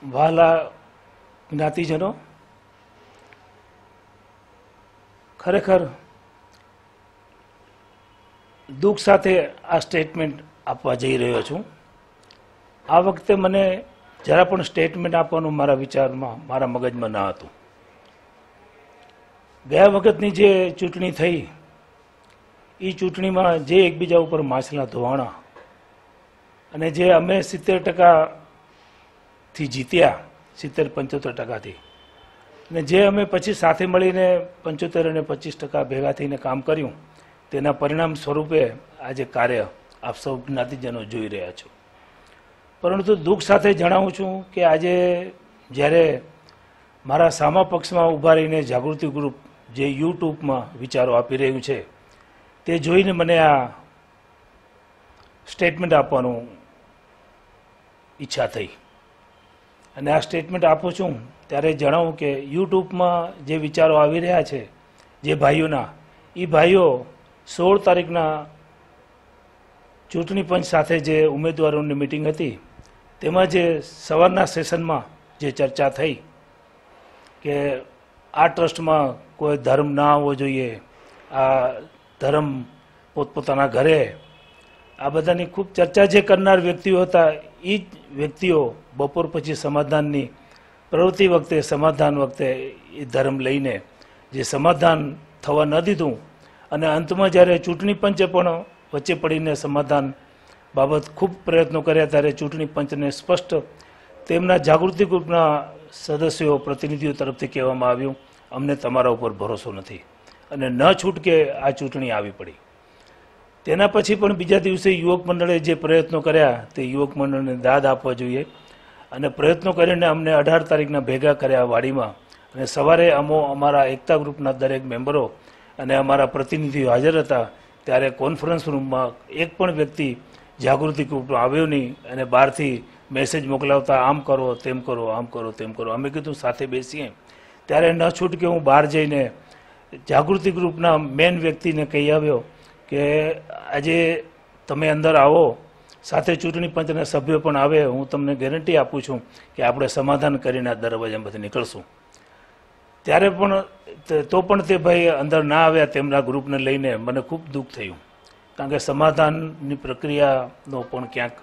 વહાલા જ્ઞાતિજનો, ખરેખર દુઃખ સાથે આ સ્ટેટમેન્ટ આપવા જઈ રહ્યો છું. આ વખતે મને જરા પણ સ્ટેટમેન્ટ આપવાનું મારા વિચારમાં, મારા મગજમાં ન હતું. ગયા વખતની જે ચૂંટણી થઈ એ ચૂંટણીમાં જે એકબીજા ઉપર માછલા ધોવાણા અને જે અમે 70%થી જીત્યા, 70-75%થી, અને જે અમે પછી સાથે મળીને 75 અને 25% ભેગા થઈને કામ કર્યું, તેના પરિણામ સ્વરૂપે આજે કાર્ય આપ સૌ જ્ઞાતિજનો જોઈ રહ્યા છો. પરંતુ દુઃખ સાથે જણાવું છું કે આજે જ્યારે મારા સામા પક્ષમાં ઊભા રહીને જાગૃતિ ગ્રુપ જે યુટ્યુબમાં વિચારો આપી રહ્યું છે, તે જોઈને મને આ સ્ટેટમેન્ટ આપવાનું ઈચ્છા થઈ. અને આ સ્ટેટમેન્ટ આપું છું ત્યારે જણાવું કે યુટ્યુબમાં જે વિચારો આવી રહ્યા છે જે ભાઈઓના, એ ભાઈઓ 16 તારીખના ચૂંટણી પંચ સાથે જે ઉમેદવારોની મિટિંગ હતી તેમાં જે સવારના સેશનમાં જે ચર્ચા થઈ કે આ ટ્રસ્ટમાં કોઈ ધર્મ ના આવવો જોઈએ, આ ધર્મ પોતપોતાના ઘરે, આ બધાની ખૂબ ચર્ચા જે કરનાર વ્યક્તિઓ હતા, એ જ વ્યક્તિઓ બપોર પછી સમાધાનની પ્રવૃત્તિ વખતે, સમાધાન વખતે એ ધર્મ લઈને જે સમાધાન થવા ન દીધું અને અંતમાં જ્યારે ચૂંટણી પંચે પણ વચ્ચે પડીને સમાધાન બાબત ખૂબ પ્રયત્નો કર્યા ત્યારે ચૂંટણી પંચને સ્પષ્ટ તેમના જાગૃતિ ગ્રુપના સદસ્યો, પ્રતિનિધિઓ તરફથી કહેવામાં આવ્યું, અમને તમારા ઉપર ભરોસો નથી અને ન છૂટકે આ ચૂંટણી આવી પડી. તેના પછી પણ બીજા દિવસે યુવક મંડળે જે પ્રયત્નો કર્યા તે યુવક મંડળને દાદ આપવા જોઈએ અને પ્રયત્નો કરીને અમને 18 તારીખના ભેગા કર્યા વાડીમાં. અને સવારે અમારા એકતા ગ્રુપના દરેક મેમ્બરો અને અમારા પ્રતિનિધિઓ હાજર હતા. ત્યારે કોન્ફરન્સ રૂમમાં એક પણ વ્યક્તિ જાગૃતિ ગ્રુપનો આવ્યો નહીં અને બહારથી મેસેજ મોકલાવતા આમ કરો, તેમ કરો, આમ કરો, તેમ કરો. અમે કીધું સાથે બેસીએ. ત્યારે ન છૂટકે હું બહાર જઈને જાગૃતિ ગ્રુપના મેન વ્યક્તિને કહી આવ્યો કે આજે તમે અંદર આવો, સાથે ચૂંટણી પંચના સભ્યો પણ આવે, હું તમને ગેરંટી આપું છું કે આપણે સમાધાન કરીને આ દરવાજામાંથી નીકળશું. ત્યારે પણ તો પણ તે ભાઈ અંદર ના આવ્યા તેમના ગ્રુપને લઈને. મને ખૂબ દુઃખ થયું કારણ કે સમાધાનની પ્રક્રિયાનો પણ ક્યાંક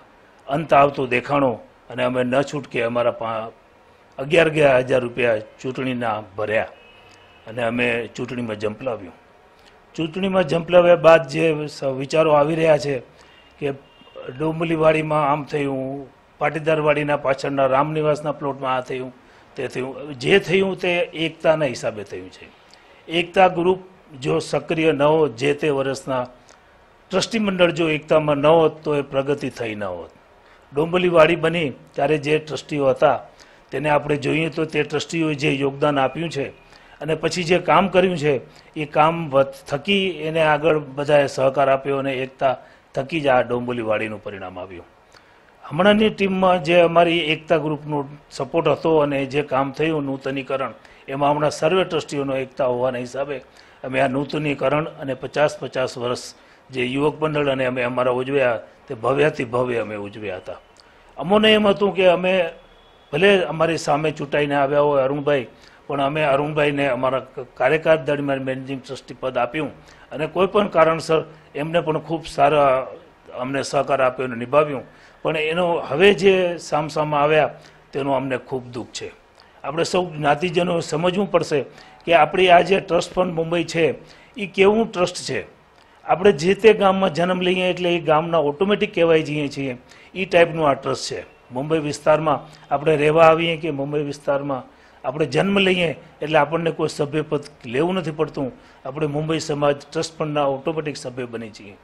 અંત આવતો દેખાણો અને અમે ન છૂટકે અમારા 11,000 રૂપિયા ચૂંટણીના ભર્યા અને અમે ચૂંટણીમાં ઝંપલાવ્યું. ચૂંટણીમાં ઝંપલાવ્યા બાદ જે વિચારો આવી રહ્યા છે કે ડોંબલીવાડીમાં આમ થયું, પાટીદારવાડીના પાછળના રામનિવાસના પ્લોટમાં આ થયું, તે થયું. જે થયું તે એકતાના હિસાબે થયું છે. એકતા ગ્રુપ જો સક્રિય ન હોત, જે તે વર્ષના ટ્રસ્ટી મંડળ જો એકતામાં ન હોત તો એ પ્રગતિ થઈ ન હોત. ડોંબલીવાડી બની ત્યારે જે ટ્રસ્ટીઓ હતા તેને આપણે જોઈએ તો તે ટ્રસ્ટીઓએ જે યોગદાન આપ્યું છે અને પછી જે કામ કર્યું છે એ કામ થકી એને આગળ બધાએ સહકાર આપ્યો અને એકતા થકી જ આ ડોંબલીવાડીનું પરિણામ આવ્યું. હમણાંની ટીમમાં જે અમારી એકતા ગ્રુપનો સપોર્ટ હતો અને જે કામ થયું નૂતનીકરણ, એમાં હમણાં સર્વે ટ્રસ્ટીઓનો એકતા હોવાના હિસાબે અમે આ નૂતનીકરણ અને 50-50 વર્ષ જે યુવક મંડળ અને અમે અમારા ઉજવ્યા તે ભવ્યાથી ભવ્ય અમે ઉજવ્યા હતા. અમોને એમ હતું કે અમે ભલે અમારી સામે ચૂંટાઈને આવ્યા હોય અરુણભાઈ, પણ અમે અરુણભાઈને અમારા કાર્યકાળ દરમિયાન મેનેજિંગ ટ્રસ્ટી પદ આપ્યું અને કોઈ પણ કારણસર એમને પણ ખૂબ સારા અમને સહકાર આપ્યો અને નિભાવ્યું. પણ એનો હવે જે સામસામા આવ્યા તેનું અમને ખૂબ દુઃખ છે. આપણે સૌ જ્ઞાતિજનો સમજવું પડશે કે આપણી આ જે ટ્રસ્ટ ફંડ મુંબઈ છે એ કેવું ટ્રસ્ટ છે. આપણે જે તે ગામમાં જન્મ લઈએ એટલે એ ગામના ઓટોમેટિક કહેવાય જઈએ છીએ, એ ટાઈપનું આ ટ્રસ્ટ છે. મુંબઈ વિસ્તારમાં આપણે રહેવા આવીએ કે મુંબઈ વિસ્તારમાં આપણે જન્મ લઈએ એટલે આપણને કોઈ સભ્યપદ લેવું નથી પડતું. આપણે મુંબઈ સમાજ ટ્રસ્ટ ફંડના ઓટોમેટિક સભ્ય બની છીએ.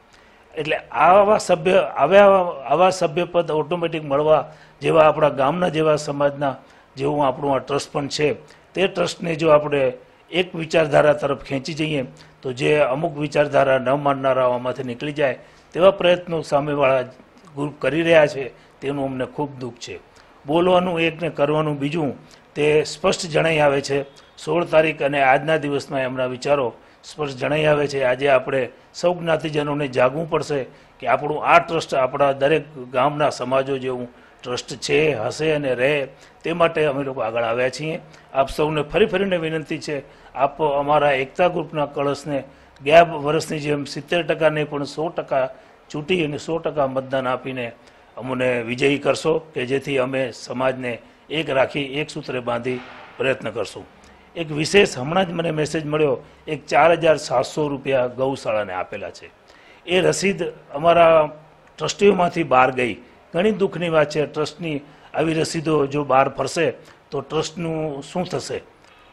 એટલે આવા સભ્યપદ ઓટોમેટિક મળવા જેવા આપણા ગામના જેવા સમાજના જેવું આપણું આ ટ્રસ્ટ ફંડ છે, તે ટ્રસ્ટને જો આપણે એક વિચારધારા તરફ ખેંચી જઈએ તો જે અમુક વિચારધારા ન માનનારાઓમાંથી નીકળી જાય તેવા પ્રયત્નો સામેવાળા ગ્રુપ કરી રહ્યા છે, તેનું અમને ખૂબ દુઃખ છે. બોલવાનું એક ને કરવાનું બીજું તે સ્પષ્ટ જણાઈ આવે છે. 16 તારીખ અને આજના દિવસમાં એમના વિચારો સ્પષ્ટ જણાઈ આવે છે. આજે આપણે સૌ જ્ઞાતિજનોને જાગવું પડશે કે આપણું આ ટ્રસ્ટ આપણા દરેક ગામના સમાજો જેવું ટ્રસ્ટ છે, હશે અને રહે તે માટે અમે લોકો આગળ આવ્યા છીએ. આપ સૌને ફરીને વિનંતી છે, આપ અમારા એકતા ગ્રુપના કળશને ગયા વર્ષની જેમ 70% નહીં પણ 100% ચૂંટી અને 100% મતદાન આપીને અમને વિજયી કરશો, કે જેથી અમે સમાજને એક રાખી એક સૂત્રે બાંધી પ્રયત્ન કરશું. એક વિશેષ હમણાં જ મને મેસેજ મળ્યો, એક 4700 રૂપિયા ગૌશાળાને આપેલા છે. એ રસીદ અમારા ટ્રસ્ટીઓમાંથી બહાર ગઈ. ઘણી દુઃખની વાત છે. ટ્રસ્ટની આવી રસીદો જો બહાર ફરશે તો ટ્રસ્ટનું શું થશે?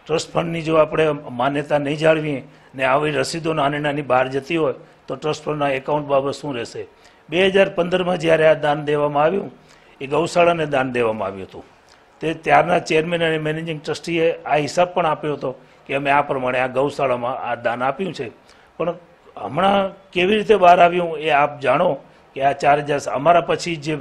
ટ્રસ્ટ ફંડની જો આપણે માન્યતા નહીં જાળવીએ ને આવી રસીદો નાની બહાર જતી હોય તો ટ્રસ્ટ ફંડના એકાઉન્ટ બાબત શું રહેશે? 2015માં જ્યારે આ દાન દેવામાં આવ્યું, એ ગૌશાળાને દાન દેવામાં આવ્યું હતું. તે ત્યારના ચેરમેન અને મેનેજિંગ ટ્રસ્ટીએ આ હિસાબ પણ આપ્યો હતો કે અમે આ પ્રમાણે આ ગૌશાળામાં આ દાન આપ્યું છે. પણ હમણાં કેવી રીતે બહાર આવ્યું એ આપ જાણો કે આ 4000 અમારા પછી જે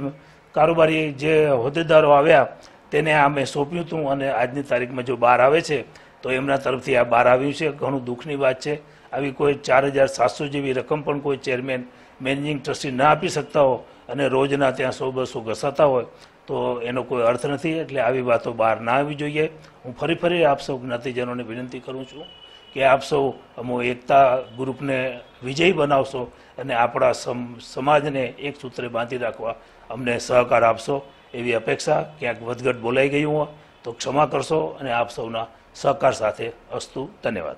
કારોબારી જે હોદ્દેદારો આવ્યા તેને આ મેં સોંપ્યું હતું, અને આજની તારીખમાં જો બહાર આવે છે તો એમના તરફથી આ બહાર આવ્યું છે. ઘણું દુઃખની વાત છે. આવી કોઈ 4700 જેવી રકમ પણ કોઈ ચેરમેન મેનેજિંગ ટ્રસ્ટી ના આપી શકતા હો અને રોજના ત્યાં 100-200 ઘસાતા હોય તો એનો કોઈ અર્થ નથી. એટલે આવી વાતો બહાર ના આવવી જોઈએ. હું ફરી આપ સૌ જ્ઞાતિજનોને વિનંતી કરું છું કે આપ સૌ અમો એકતા ગ્રુપને વિજયી બનાવશો અને આપણા સમાજને એક સૂત્રે બાંધી રાખવા અમને સહકાર આપશો એવી અપેક્ષા. ક્યાંક વધઘટ બોલાઈ ગયું હોય તો ક્ષમા કરશો અને આપ સૌના સહકાર સાથે અસ્તુ. ધન્યવાદ.